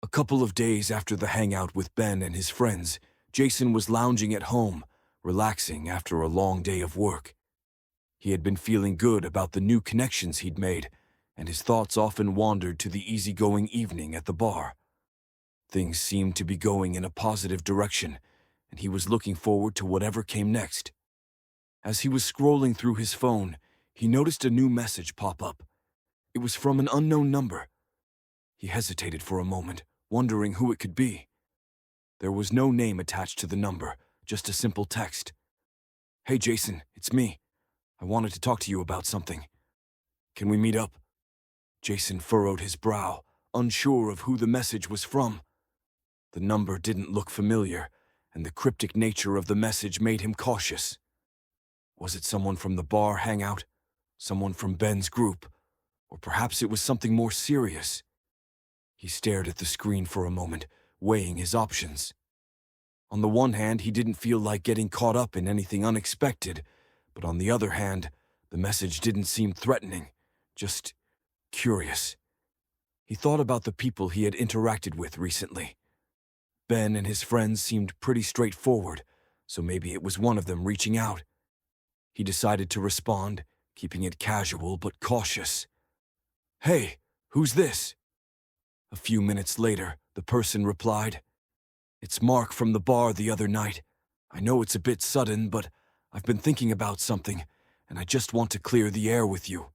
A couple of days after the hangout with Ben and his friends, Jason was lounging at home, relaxing after a long day of work. He had been feeling good about the new connections he'd made, and his thoughts often wandered to the easygoing evening at the bar. Things seemed to be going in a positive direction, and he was looking forward to whatever came next. As he was scrolling through his phone, he noticed a new message pop up. It was from an unknown number. He hesitated for a moment, wondering who it could be. There was no name attached to the number, just a simple text. "Hey Jason, it's me. I wanted to talk to you about something. Can we meet up?" Jason furrowed his brow, unsure of who the message was from. The number didn't look familiar, and the cryptic nature of the message made him cautious. Was it someone from the bar hangout? Someone from Ben's group? Or perhaps it was something more serious? He stared at the screen for a moment, weighing his options. On the one hand, he didn't feel like getting caught up in anything unexpected, but on the other hand, the message didn't seem threatening, just curious. He thought about the people he had interacted with recently. Ben and his friends seemed pretty straightforward, so maybe it was one of them reaching out. He decided to respond, keeping it casual but cautious. "Hey, who's this?" A few minutes later, the person replied, "It's Mark from the bar the other night. I know it's a bit sudden, but I've been thinking about something, and I just want to clear the air with you.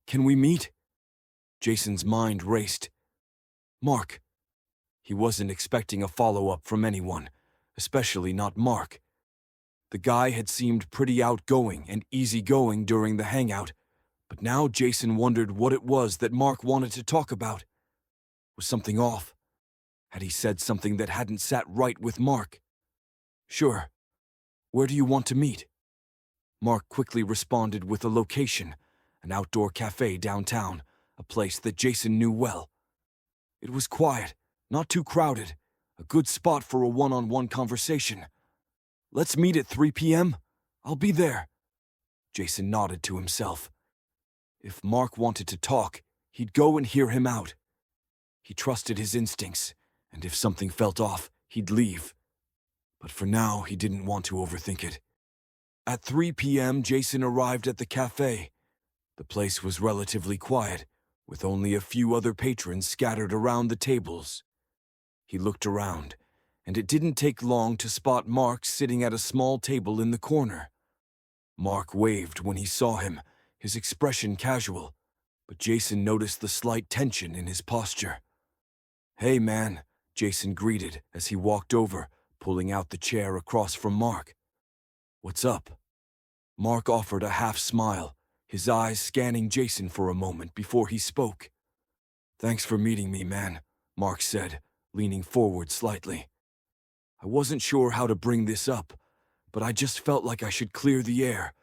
Can we meet?" Jason's mind raced. Mark. He wasn't expecting a follow-up from anyone, especially not Mark. The guy had seemed pretty outgoing and easygoing during the hangout, but now Jason wondered what it was that Mark wanted to talk about. Was something off? Had he said something that hadn't sat right with Mark? "Sure. Where do you want to meet?" Mark quickly responded with a location, an outdoor cafe downtown, a place that Jason knew well. It was quiet, not too crowded, a good spot for a one-on-one conversation. "Let's meet at 3 p.m. I'll be there." Jason nodded to himself. If Mark wanted to talk, he'd go and hear him out. He trusted his instincts, and if something felt off, he'd leave. But for now, he didn't want to overthink it. At 3 p.m., Jason arrived at the cafe. The place was relatively quiet, with only a few other patrons scattered around the tables. He looked around, and it didn't take long to spot Mark sitting at a small table in the corner. Mark waved when he saw him, his expression casual, but Jason noticed the slight tension in his posture. "Hey, man," Jason greeted as he walked over, pulling out the chair across from Mark. "What's up?" Mark offered a half-smile, his eyes scanning Jason for a moment before he spoke. "Thanks for meeting me, man," Mark said, leaning forward slightly. "I wasn't sure how to bring this up, but I just felt like I should clear the air.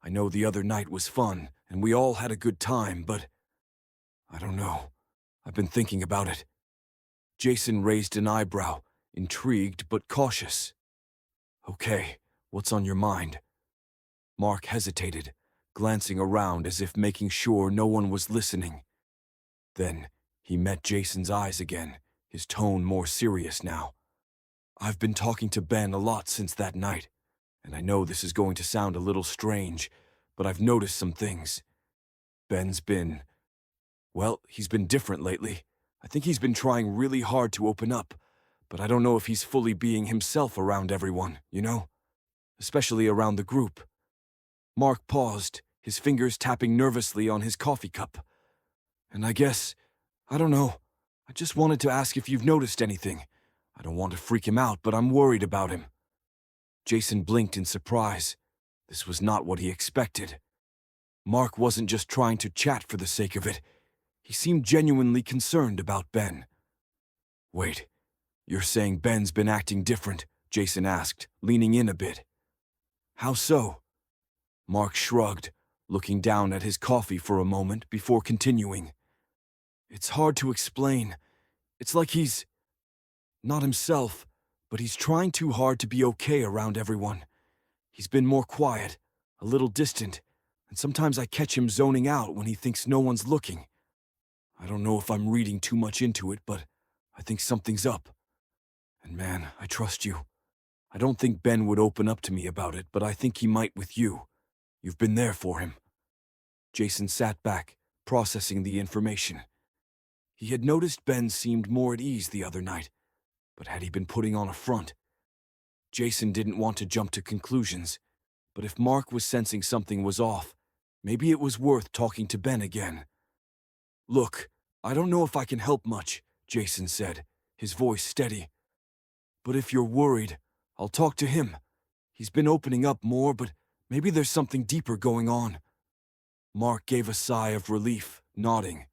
I know the other night was fun, and we all had a good time, but I don't know. I've been thinking about it." Jason raised an eyebrow, intrigued but cautious. "Okay, what's on your mind?" Mark hesitated, glancing around as if making sure no one was listening. Then he met Jason's eyes again, his tone more serious now. "I've been talking to Ben a lot since that night, and I know this is going to sound a little strange, but I've noticed some things. Ben's been, well, he's been different lately. I think he's been trying really hard to open up, but I don't know if he's fully being himself around everyone, you know? Especially around the group." Mark paused, his fingers tapping nervously on his coffee cup. "And I guess, I don't know, I just wanted to ask if you've noticed anything. I don't want to freak him out, but I'm worried about him." Jason blinked in surprise. This was not what he expected. Mark wasn't just trying to chat for the sake of it. He seemed genuinely concerned about Ben. "Wait, you're saying Ben's been acting different?" Jason asked, leaning in a bit. "How so?" Mark shrugged, looking down at his coffee for a moment before continuing. "It's hard to explain. It's like he's not himself, but he's trying too hard to be okay around everyone. He's been more quiet, a little distant, and sometimes I catch him zoning out when he thinks no one's looking. I don't know if I'm reading too much into it, but I think something's up. And man, I trust you. I don't think Ben would open up to me about it, but I think he might with you. You've been there for him." Jason sat back, processing the information. He had noticed Ben seemed more at ease the other night, but had he been putting on a front? Jason didn't want to jump to conclusions, but if Mark was sensing something was off, maybe it was worth talking to Ben again. "Look, I don't know if I can help much," Jason said, his voice steady. "But if you're worried, I'll talk to him. He's been opening up more, but maybe there's something deeper going on." Mark gave a sigh of relief, nodding.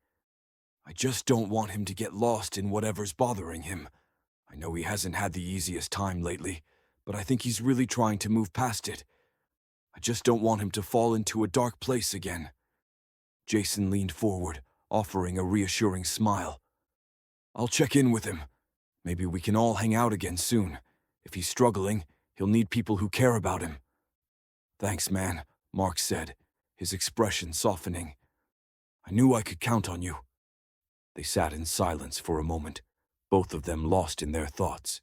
"I just don't want him to get lost in whatever's bothering him. I know he hasn't had the easiest time lately, but I think he's really trying to move past it. I just don't want him to fall into a dark place again." Jason leaned forward, offering a reassuring smile. "I'll check in with him. Maybe we can all hang out again soon. If he's struggling, he'll need people who care about him." "Thanks, man," Mark said, his expression softening. "I knew I could count on you." They sat in silence for a moment, both of them lost in their thoughts.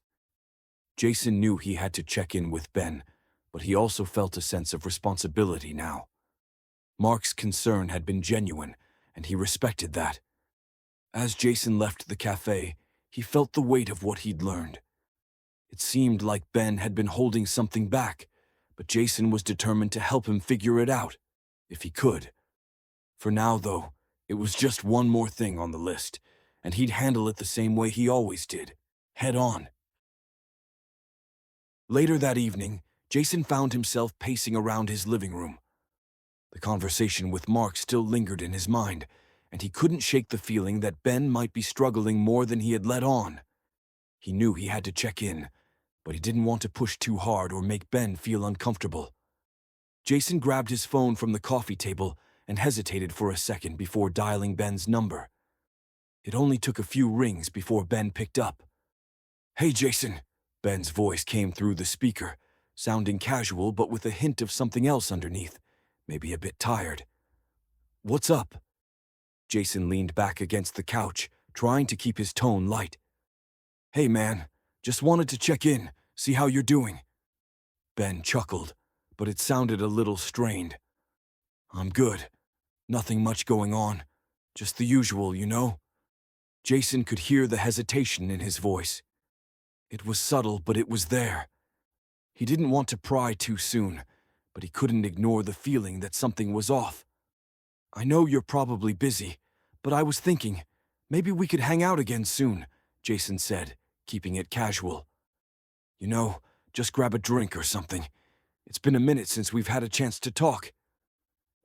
Jason knew he had to check in with Ben, but he also felt a sense of responsibility now. Mark's concern had been genuine, and he respected that. As Jason left the cafe, he felt the weight of what he'd learned. It seemed like Ben had been holding something back, but Jason was determined to help him figure it out, if he could. For now, though, it was just one more thing on the list, and he'd handle it the same way he always did, head on. Later that evening, Jason found himself pacing around his living room. The conversation with Mark still lingered in his mind, and he couldn't shake the feeling that Ben might be struggling more than he had let on. He knew he had to check in, but he didn't want to push too hard or make Ben feel uncomfortable. Jason grabbed his phone from the coffee table and hesitated for a second before dialing Ben's number. It only took a few rings before Ben picked up. "Hey, Jason," Ben's voice came through the speaker, sounding casual but with a hint of something else underneath, maybe a bit tired. "What's up?" Jason leaned back against the couch, trying to keep his tone light. "Hey, man, just wanted to check in, see how you're doing." Ben chuckled, but it sounded a little strained. "I'm good. Nothing much going on. Just the usual, you know?" Jason could hear the hesitation in his voice. It was subtle, but it was there. He didn't want to pry too soon, but he couldn't ignore the feeling that something was off. "I know you're probably busy, but I was thinking, maybe we could hang out again soon," Jason said, keeping it casual. "You know, just grab a drink or something. It's been a minute since we've had a chance to talk."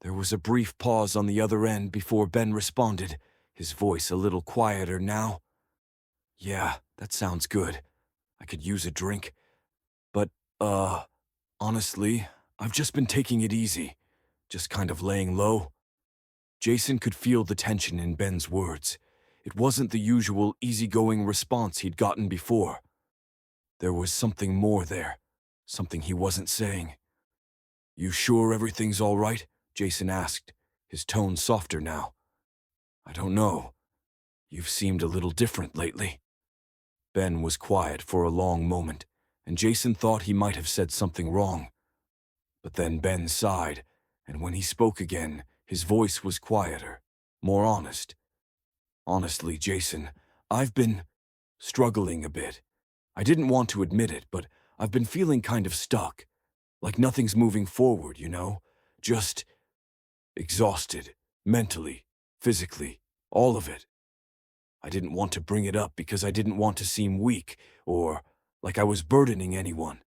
There was a brief pause on the other end before Ben responded, his voice a little quieter now. "Yeah, that sounds good. I could use a drink. But, honestly, I've just been taking it easy, just kind of laying low." Jason could feel the tension in Ben's words. It wasn't the usual easygoing response he'd gotten before. There was something more there, something he wasn't saying. "You sure everything's all right?" Jason asked, his tone softer now. "I don't know. You've seemed a little different lately." Ben was quiet for a long moment, and Jason thought he might have said something wrong. But then Ben sighed, and when he spoke again, his voice was quieter, more honest. "Honestly, Jason, I've been struggling a bit. I didn't want to admit it, but I've been feeling kind of stuck. Like nothing's moving forward, you know? Just exhausted, mentally, physically, all of it. I didn't want to bring it up because I didn't want to seem weak or like I was burdening anyone."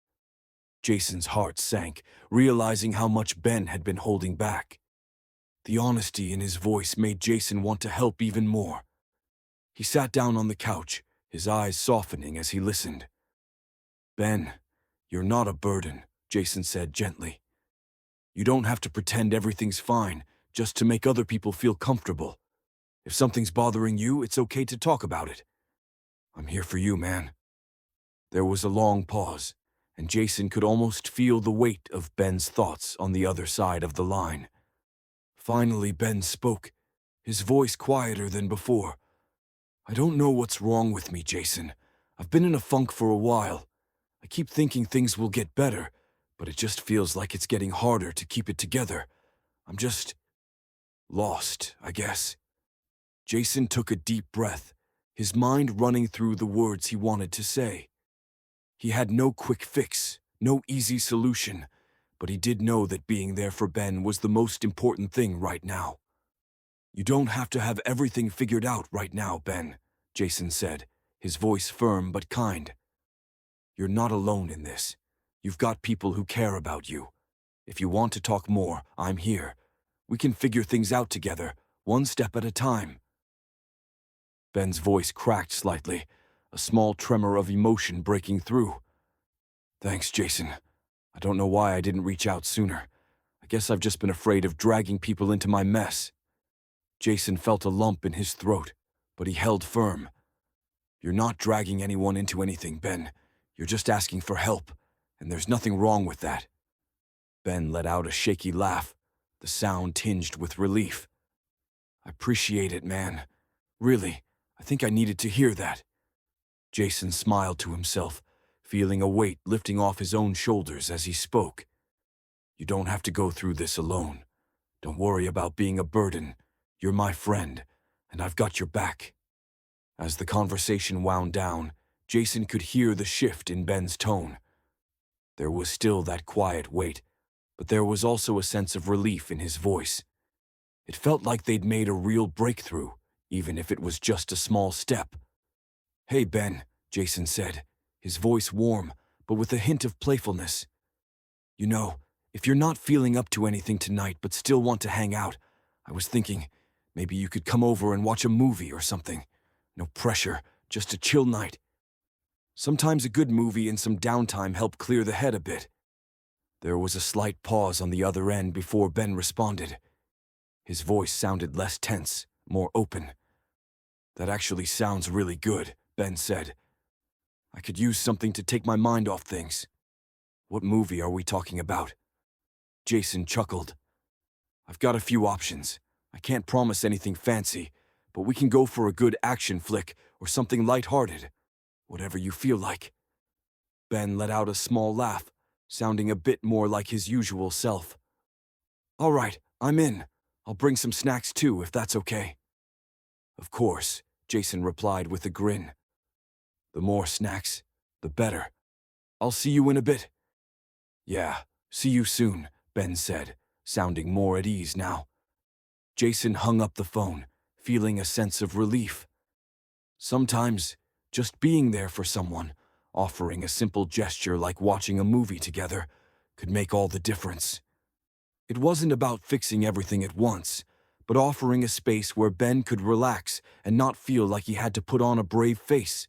Jason's heart sank, realizing how much Ben had been holding back. The honesty in his voice made Jason want to help even more. He sat down on the couch, his eyes softening as he listened. "Ben, you're not a burden," Jason said gently. "You don't have to pretend everything's fine just to make other people feel comfortable. If something's bothering you, it's okay to talk about it. I'm here for you, man." There was a long pause, and Jason could almost feel the weight of Ben's thoughts on the other side of the line. Finally, Ben spoke, his voice quieter than before. I don't know what's wrong with me, Jason. I've been in a funk for a while. I keep thinking things will get better, but it just feels like it's getting harder to keep it together. I'm just lost, I guess. Jason took a deep breath, his mind running through the words he wanted to say. He had no quick fix, no easy solution, but he did know that being there for Ben was the most important thing right now. You don't have to have everything figured out right now, Ben, Jason said, his voice firm but kind. You're not alone in this. You've got people who care about you. If you want to talk more, I'm here. We can figure things out together, one step at a time. Ben's voice cracked slightly, a small tremor of emotion breaking through. Thanks, Jason. I don't know why I didn't reach out sooner. I guess I've just been afraid of dragging people into my mess. Jason felt a lump in his throat, but he held firm. You're not dragging anyone into anything, Ben. You're just asking for help, and there's nothing wrong with that. Ben let out a shaky laugh, the sound tinged with relief. I appreciate it, man. Really, I think I needed to hear that. Jason smiled to himself, feeling a weight lifting off his own shoulders as he spoke. You don't have to go through this alone. Don't worry about being a burden. You're my friend, and I've got your back. As the conversation wound down, Jason could hear the shift in Ben's tone. There was still that quiet weight, but there was also a sense of relief in his voice. It felt like they'd made a real breakthrough, even if it was just a small step. Hey, Ben, Jason said, his voice warm, but with a hint of playfulness. You know, if you're not feeling up to anything tonight but still want to hang out, I was thinking maybe you could come over and watch a movie or something. No pressure, just a chill night. Sometimes a good movie and some downtime help clear the head a bit. There was a slight pause on the other end before Ben responded. His voice sounded less tense, more open. That actually sounds really good, Ben said. I could use something to take my mind off things. What movie are we talking about? Jason chuckled. I've got a few options. I can't promise anything fancy, but we can go for a good action flick or something lighthearted. Whatever you feel like. Ben let out a small laugh, sounding a bit more like his usual self. All right, I'm in. I'll bring some snacks too, if that's okay. Of course, Jason replied with a grin. The more snacks, the better. I'll see you in a bit. Yeah, see you soon, Ben said, sounding more at ease now. Jason hung up the phone, feeling a sense of relief. Sometimes, just being there for someone, offering a simple gesture like watching a movie together, could make all the difference. It wasn't about fixing everything at once, but offering a space where Ben could relax and not feel like he had to put on a brave face.